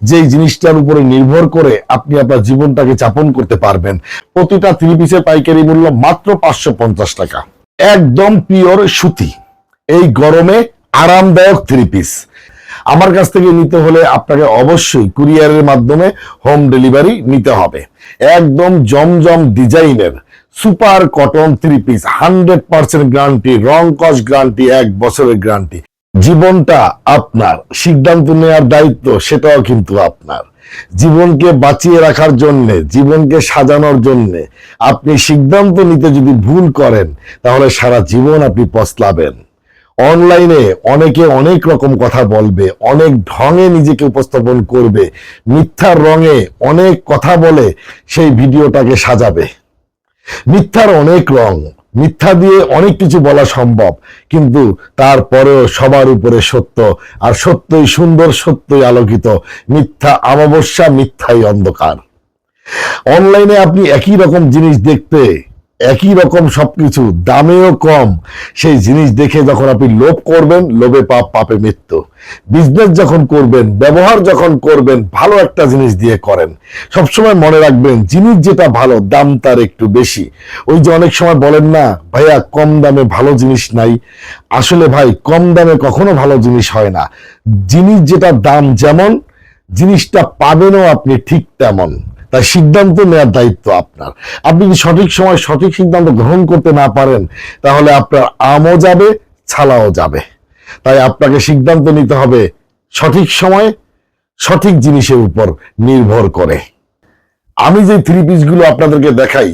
যেই জিনিসটার উপরে নির্ভর করে আপনি আপনার জীবনটাকে যাপন করতে পারবেন। প্রতিটা থ্রি পিসের পাইকারি মূল্য মাত্র 550 টাকা। একদম পিওর সুতি, এই গরমে আরামদায়ক থ্রি পিস আমার কাছ থেকে নিতে হলে আপনাকে অবশ্যই কুরিয়ারের মাধ্যমে হোম ডেলিভারি নিতে হবে। একদম জমজম ডিজাইনের super cotton three piece, 100% guarantee, রং কস গ্যারান্টি, 1 বছরের গ্যারান্টি। জীবনটা আপনার, সিদ্ধান্ত নেওয়ার দায়িত্ব সেটাও কিন্তু আপনার। জীবনকে বাঁচিয়ে রাখার জন্য, জীবনকে সাজানোর জন্য আপনি সিদ্ধান্ত নিতে যদি ভুল করেন তাহলে সারা জীবন আপনি পস্তাবেন। অনলাইনে অনেকে অনেক রকম কথা বলবে, অনেক ঢঙে নিজেকে উপস্থাপন করবে, মিথ্যার রঙে অনেক কথা বলে সেই ভিডিওটাকে সাজাবে। মিথ্যার অনেক রং, মিথ্যা দিয়ে অনেক কিছু বলা সম্ভব, কিন্তু তারপরেও সবার উপরে সত্য, আর সত্যই সুন্দর, সত্যই আলোকিত। মিথ্যা অমাবস্যা, মিথ্যাই অন্ধকার। অনলাইনে আপনি একই রকম জিনিস দেখতে, একই রকম সবকিছু, দামেও কম, সেই জিনিস দেখে যখন আপনি লোভ করবেন, লোভে পাপ, পাপে মৃত্যু। বিজনেস যখন করবেন, ব্যবহার যখন করবেন, ভালো একটা জিনিস দিয়ে করেন। সবসময় মনে রাখবেন, জিনিস যেটা ভালো দাম তার একটু বেশি। ওই যে অনেক সময় বলেন না, ভাইয়া কম দামে ভালো জিনিস নাই। আসলে ভাই, কম দামে কখনো ভালো জিনিস হয় না। জিনিস যেটা দাম যেমন, জিনিসটা পাবেনও আপনি ঠিক তেমন। তাই সিদ্ধান্ত নেওয়ার দায়িত্ব আপনার। আপনি যদি সঠিক সময় সঠিক সিদ্ধান্ত গ্রহণ করতে না পারেন তাহলে আপনার আমও যাবে, ছালাও যাবে। তাই আপনাকে সিদ্ধান্ত নিতে হবে সঠিক সময় সঠিক জিনিসের উপর নির্ভর করে। আমি যে থ্রি পিসগুলো আপনাদেরকে দেখাই,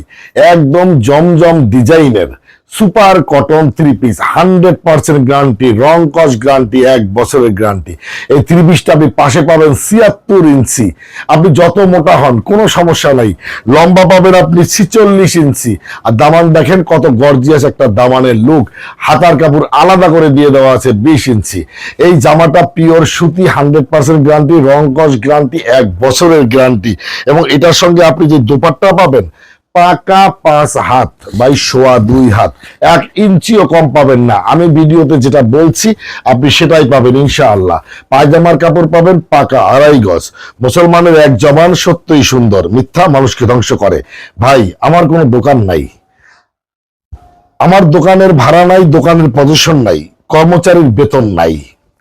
একদম জমজম ডিজাইনের super cotton three piece, 100% guarantee, রং কস গ্যারান্টি, 1 বছরের গ্যারান্টি। এই থ্রি পিসটা আপনি পাশে পাবেন 76 ইঞ্চি। আপনি যত মোটা হন কোনো সমস্যা নাই। লম্বা পাবেন আপনি 46 ইঞ্চি। আর দামান দেখেন কত গর্জিয়াস একটা দামানের লুক। হাতার কাপড় আলাদা করে দিয়ে দেওয়া আছে 20 ইঞ্চি। এই জামাটা পিওর সুতি, 100% গ্যারান্টি, রং কস গ্যারান্টি, 1 বছরের গ্যারান্টি। এবং এটার সঙ্গে আপনি যে দোপাট্টা পাবেন, পাকা 5 হাত বাই 2.25 হাত, 1 ইঞ্চিও কম পাবেন না। আমি ভিডিওতে যেটা বলছি আপনি সেটাই পাবেন ইনশাআল্লাহ। পায়জামার কাপড় পাবেন পাকা 2.5 গজ। মুসলমানের এক জবান, সত্যই সুন্দর, মিথ্যা মানুষকে ধ্বংস করে। ভাই, আমার কোনো দোকান নাই, আমার দোকানের ভাড়া নাই, দোকানের পজিশন নাই, কর্মচারীর বেতন নাই।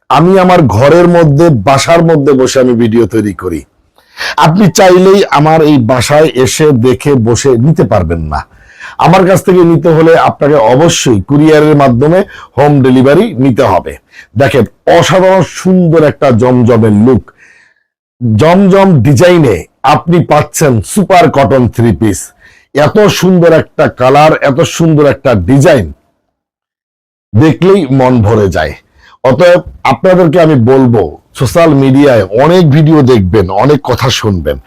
আমি আমার ঘরের মধ্যে, বাসার মধ্যে বসে আমি ভিডিও তৈরি করি। আপনি চাইলেই আমার এই বাসায় এসে দেখে বসে নিতে পারবেন না। আমার কাছ থেকে নিতে হলে আপনাকে অবশ্যই কুরিয়ারের মাধ্যমে হোম ডেলিভারি নিতে হবে। দেখেন, অসাধারণ সুন্দর একটা জমজমের লুক, জমজম ডিজাইনে আপনি পাচ্ছেন সুপার কটন থ্রি পিস। এত সুন্দর একটা কালার, এত সুন্দর একটা ডিজাইন, দেখলেই মন ভরে যায়। অতএব আপনাদেরকে আমি বলবো, সোশ্যাল মিডিয়ায় অনেক ভিডিও দেখবেন, অনেক কথা শুনবেন,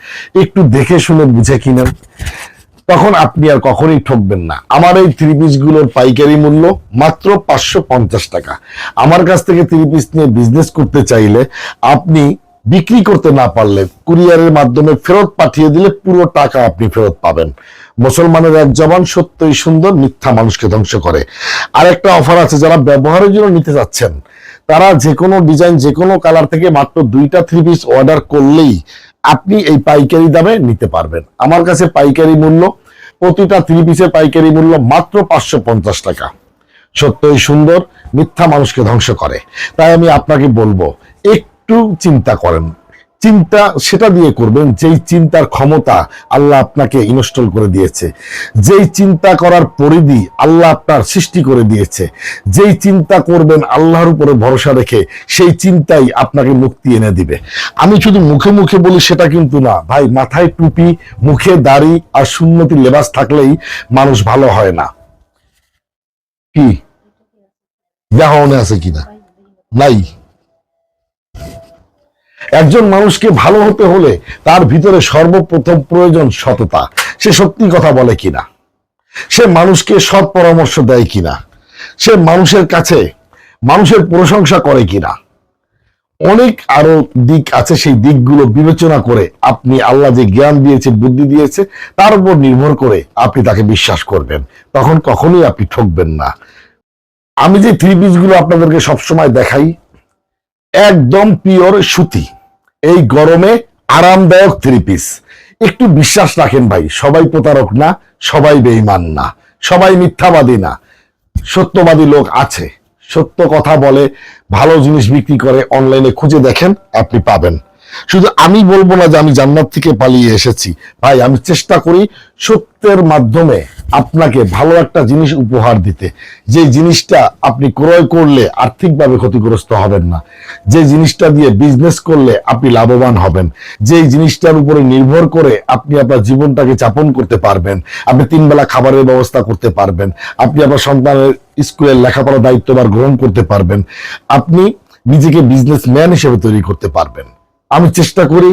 একটু দেখে শুনে বুঝে কিনেন, তখন আপনি আর কখনোই ঠকবেন না। আমার এই থ্রি পিস গুলোর পাইকারি মূল্য মাত্র 550 টাকা। আমার কাছ থেকে থ্রি পিস নিয়ে বিজনেস করতে চাইলে, আপনি বিক্রি করতে না পারলে কুরিয়ারের মাধ্যমে ফেরত পাঠিয়ে দিলে পুরো টাকা আপনি ফেরত পাবেন। মুসলমানের এক জবান, সত্যই সুন্দর, মিথ্যা মানুষকে ধ্বংস করে। আর একটা অফার আছে, যারা ব্যবহারের জন্য নিতে চাচ্ছেন তারা যে কোনো ডিজাইন, যে কোনো কালার থেকে মাত্র 2টা থ্রি পিস অর্ডার করলেই আপনি এই পাইকারি দামে নিতে পারবেন। আমার কাছে পাইকারি মূল্য, প্রতিটা থ্রি পিসের পাইকারি মূল্য মাত্র 550 টাকা। সত্যই সুন্দর, মিথ্যা মানুষকে ধ্বংস করে। তাই আমি আপনাকে বলবো, একটু চিন্তা করেন। চিন্তা সেটা দিয়ে করবেন যেই চিন্তার ক্ষমতা আল্লাহ আপনাকে ইনস্টল করে দিয়েছে, যেই চিন্তা করার পরিধি আল্লাহ আপনার সৃষ্টি করে দিয়েছে। যেই চিন্তা করবেন আল্লাহর উপরে ভরসা রেখে, সেই চিন্তাই আপনাকে মুক্তি এনে দিবে। আমি শুধু মুখে মুখে বলি সেটা কিন্তু না ভাই। মাথায় টুপি, মুখে দাড়ি আর সুন্নতি লেবাস থাকলেই মানুষ ভালো হয় না। কি দেহনে আছে কিনা? নাই। একজন মানুষকে ভালো হতে হলে তার ভিতরে সর্বপ্রথম প্রয়োজন সততা। সে সত্যি কথা বলে কিনা, সে মানুষকে সৎ পরামর্শ দেয় কিনা, সে মানুষের কাছে মানুষের প্রশংসা করে কিনা। অনেক আরো দিক আছে, সেই দিকগুলো বিবেচনা করে আপনি আল্লাহ যে জ্ঞান দিয়েছে, বুদ্ধি দিয়েছে, তার উপর নির্ভর করে আপনি তাকে বিশ্বাস করবেন। তখন কখনোই আপনি ঠকবেন না। আমি যে থ্রি পিসগুলো আপনাদেরকে সবসময় দেখাই, একদম পিওর সুতি, এই গরমে আরামদায়ক থ্রি পিস। একটু বিশ্বাস রাখেন ভাই, সবাই প্রতারক না, সবাই বেঈমান না, সবাই মিথ্যাবাদী না, সত্যবাদী লোক আছে, সত্য কথা বলে, ভালো জিনিস বিক্রি করে। অনলাইনে খুঁজে দেখেন, আপনি পাবেন। শুধু আমি বলবো না যে আমি জান্নাত থেকে পালিয়ে এসেছি ভাই, আমি চেষ্টা করি সত্যের মাধ্যমে আপনাকে ভালো একটা জিনিস উপহার দিতে, যে জিনিসটা আপনি ক্রয় করলে আর্থিকভাবে ক্ষতিগ্রস্ত হবেন না, যে জিনিসটা দিয়ে বিজনেস করলে আপনি লাভবান হবেন, যে জিনিসটার উপরে নির্ভর করে আপনি আপনার জীবনটাকে যাপন করতে পারবেন, আপনি 3 বেলা খাবারের ব্যবস্থা করতে পারবেন, আপনি আপনার সন্তানের স্কুলের লেখাপড়ার দায়িত্বভার গ্রহণ করতে পারবেন, আপনি নিজেকে বিজনেসম্যান হিসেবে তৈরি করতে পারবেন। আমি চেষ্টা করি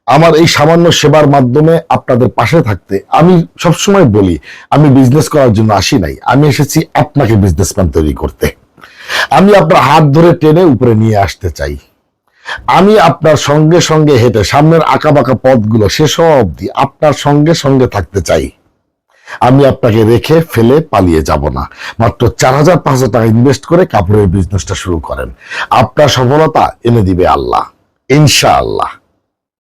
আমার এই সামান্য সেবার মাধ্যমে আপনাদের পাশে থাকতে। আমি সবসময় বলি, আমি বিজনেস করার জন্য আসি নাই, আমি এসেছি আপনাকে বিজনেসম্যান তৈরি করতে। আমি আপনার হাত ধরে টেনে উপরে নিয়ে আসতে চাই। আমি আপনার সঙ্গে সঙ্গে হেঁটে সামনের আঁকাবাঁকা পথগুলো শেষ অবধি আপনার সঙ্গে সঙ্গে থাকতে চাই। আমি আপনাকে রেখে ফেলে পালিয়ে যাব না। মাত্র 4,000-5,000 টাকা ইনভেস্ট করে কাপড়ের বিজনেসটা শুরু করেন, আপনার সফলতা এনে দিবে আল্লাহ, ইনশাআল্লাহ।